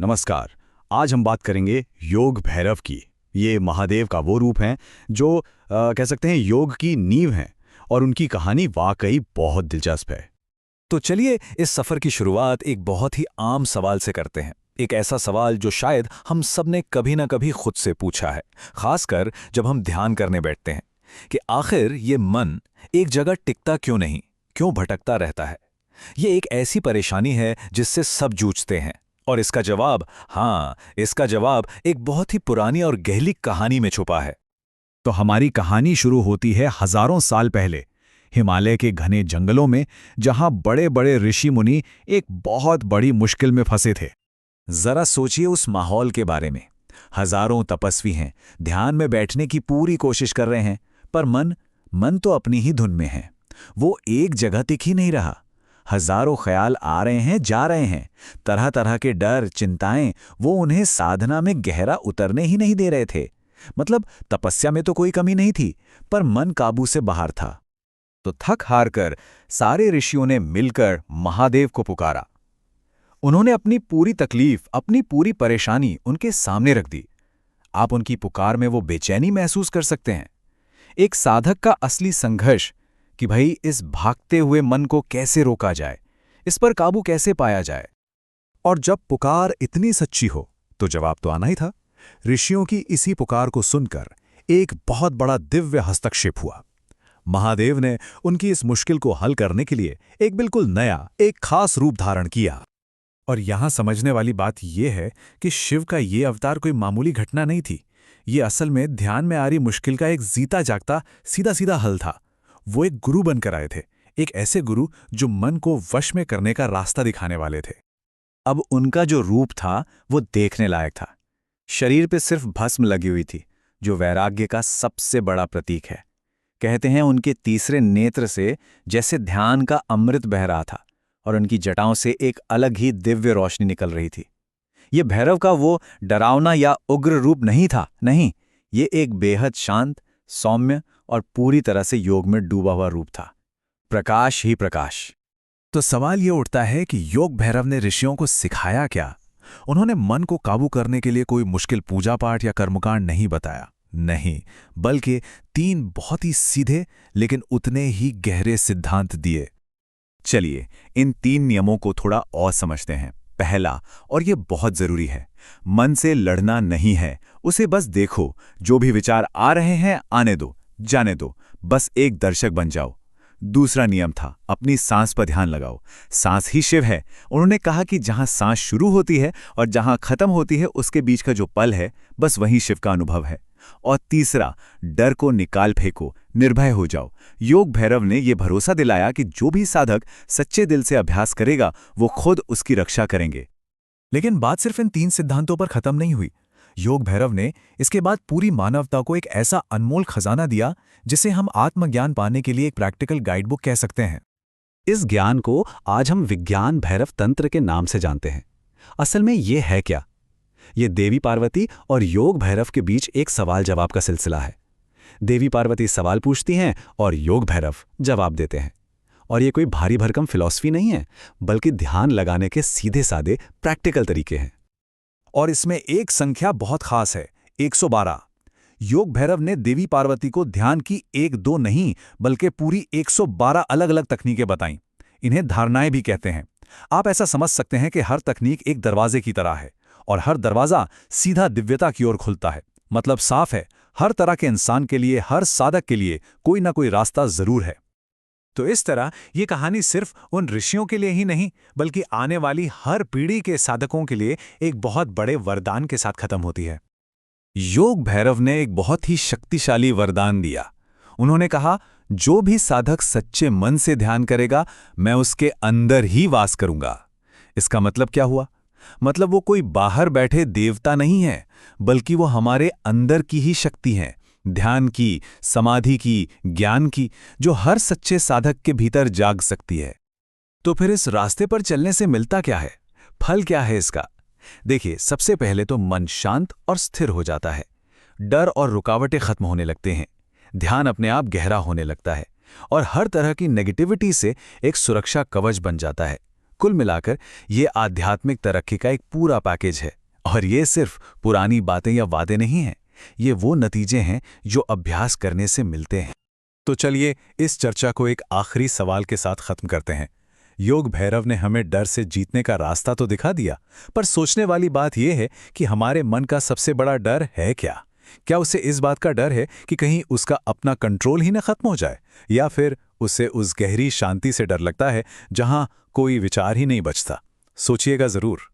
नमस्कार। आज हम बात करेंगे योग भैरव की। ये महादेव का वो रूप हैं जो कह सकते हैं योग की नींव हैं, और उनकी कहानी वाकई बहुत दिलचस्प है। तो चलिए इस सफर की शुरुआत एक बहुत ही आम सवाल से करते हैं। एक ऐसा सवाल जो शायद हम सब ने कभी ना कभी खुद से पूछा है, खासकर जब हम ध्यान करने बैठते हैं, कि आखिर ये मन एक जगह टिकता क्यों नहीं, क्यों भटकता रहता है। ये एक ऐसी परेशानी है जिससे सब जूझते हैं, और इसका जवाब, हाँ, इसका जवाब एक बहुत ही पुरानी और गहरी कहानी में छुपा है। तो हमारी कहानी शुरू होती है हजारों साल पहले, हिमालय के घने जंगलों में, जहां बड़े बड़े ऋषि मुनि एक बहुत बड़ी मुश्किल में फंसे थे। जरा सोचिए उस माहौल के बारे में। हजारों तपस्वी हैं, ध्यान में बैठने की पूरी कोशिश कर रहे हैं, पर मन तो अपनी ही धुन में है। वो एक जगह टिक ही नहीं रहा। हजारों ख्याल आ रहे हैं, जा रहे हैं। तरह तरह के डर, चिंताएं, वो उन्हें साधना में गहरा उतरने ही नहीं दे रहे थे। मतलब तपस्या में तो कोई कमी नहीं थी, पर मन काबू से बाहर था। तो थक हार कर सारे ऋषियों ने मिलकर महादेव को पुकारा। उन्होंने अपनी पूरी तकलीफ, अपनी पूरी परेशानी उनके सामने रख दी। आप उनकी पुकार में वो बेचैनी महसूस कर सकते हैं, एक साधक का असली संघर्ष, कि भाई इस भागते हुए मन को कैसे रोका जाए, इस पर काबू कैसे पाया जाए। और जब पुकार इतनी सच्ची हो तो जवाब तो आना ही था। ऋषियों की इसी पुकार को सुनकर एक बहुत बड़ा दिव्य हस्तक्षेप हुआ। महादेव ने उनकी इस मुश्किल को हल करने के लिए एक बिल्कुल नया, एक खास रूप धारण किया। और यहां समझने वाली बात यह है कि शिव का ये अवतार कोई मामूली घटना नहीं थी। ये असल में ध्यान में आ रही मुश्किल का एक जीता जागता सीधा सीधा हल था। वो एक गुरु बनकर आए थे, एक ऐसे गुरु जो मन को वश में करने का रास्ता दिखाने वाले थे। अब उनका जो रूप था वो देखने लायक था। शरीर पे सिर्फ भस्म लगी हुई थी, जो वैराग्य का सबसे बड़ा प्रतीक है। कहते हैं उनके तीसरे नेत्र से जैसे ध्यान का अमृत बह रहा था, और उनकी जटाओं से एक अलग ही दिव्य रोशनी निकल रही थी। ये भैरव का वो डरावना या उग्र रूप नहीं था, नहीं, ये एक बेहद शांत, सौम्य और पूरी तरह से योग में डूबा हुआ रूप था। प्रकाश ही प्रकाश। तो सवाल ये उठता है कि योग भैरव ने ऋषियों को सिखाया क्या? उन्होंने मन को काबू करने के लिए कोई मुश्किल पूजा पाठ या कर्मकांड नहीं बताया, नहीं, बल्कि 3 बहुत ही सीधे लेकिन उतने ही गहरे सिद्धांत दिए। चलिए इन 3 नियमों को थोड़ा और समझते हैं। पहला, और ये बहुत जरूरी है, मन से लड़ना नहीं है, उसे बस देखो। जो भी विचार आ रहे हैं आने दो, जाने दो, बस एक दर्शक बन जाओ। दूसरा नियम था, अपनी सांस पर ध्यान लगाओ। सांस ही शिव है। उन्होंने कहा कि जहां सांस शुरू होती है और जहां खत्म होती है, उसके बीच का जो पल है, बस वही शिव का अनुभव है। और तीसरा, डर को निकाल फेंको, निर्भय हो जाओ। योग भैरव ने यह भरोसा दिलाया कि जो भी साधक सच्चे दिल से अभ्यास करेगा, वो खुद उसकी रक्षा करेंगे। लेकिन बात सिर्फ इन 3 सिद्धांतों पर खत्म नहीं हुई। योग भैरव ने इसके बाद पूरी मानवता को एक ऐसा अनमोल खजाना दिया जिसे हम आत्मज्ञान पाने के लिए एक प्रैक्टिकल गाइडबुक कह सकते हैं। इस ज्ञान को आज हम विज्ञान भैरव तंत्र के नाम से जानते हैं। असल में ये है क्या? ये देवी पार्वती और योग भैरव के बीच एक सवाल जवाब का सिलसिला है। देवी पार्वती सवाल पूछती हैं और योग भैरव जवाब देते हैं। और ये कोई भारी भरकम फिलॉसफी नहीं है, बल्कि ध्यान लगाने के सीधे साधे प्रैक्टिकल तरीके हैं। और इसमें एक संख्या बहुत खास है, 112। योग भैरव ने देवी पार्वती को ध्यान की 1-2 नहीं, बल्कि पूरी 112 अलग अलग तकनीकें बताईं। इन्हें धारणाएं भी कहते हैं। आप ऐसा समझ सकते हैं कि हर तकनीक एक दरवाजे की तरह है, और हर दरवाजा सीधा दिव्यता की ओर खुलता है। मतलब साफ है, हर तरह के इंसान के लिए, हर साधक के लिए कोई ना कोई रास्ता जरूर है। तो इस तरह ये कहानी सिर्फ उन ऋषियों के लिए ही नहीं, बल्कि आने वाली हर पीढ़ी के साधकों के लिए एक बहुत बड़े वरदान के साथ खत्म होती है। योग भैरव ने एक बहुत ही शक्तिशाली वरदान दिया। उन्होंने कहा, जो भी साधक सच्चे मन से ध्यान करेगा, मैं उसके अंदर ही वास करूंगा। इसका मतलब क्या हुआ? मतलब वो कोई बाहर बैठे देवता नहीं है, बल्कि वो हमारे अंदर की ही शक्ति है, ध्यान की, समाधि की, ज्ञान की, जो हर सच्चे साधक के भीतर जाग सकती है। तो फिर इस रास्ते पर चलने से मिलता क्या है? फल क्या है इसका? देखिए, सबसे पहले तो मन शांत और स्थिर हो जाता है। डर और रुकावटें खत्म होने लगते हैं। ध्यान अपने आप गहरा होने लगता है, और हर तरह की नेगेटिविटी से एक सुरक्षा कवच बन जाता है। कुल मिलाकर ये आध्यात्मिक तरक्की का एक पूरा पैकेज है। और ये सिर्फ पुरानी बातें या वादे नहीं हैं, ये वो नतीजे हैं जो अभ्यास करने से मिलते हैं। तो चलिए इस चर्चा को एक आखिरी सवाल के साथ खत्म करते हैं। योग भैरव ने हमें डर से जीतने का रास्ता तो दिखा दिया, पर सोचने वाली बात यह है कि हमारे मन का सबसे बड़ा डर है क्या? क्या उसे इस बात का डर है कि कहीं उसका अपना कंट्रोल ही न खत्म हो जाए, या फिर उसे उस गहरी शांति से डर लगता है जहां कोई विचार ही नहीं बचता? सोचिएगा जरूर।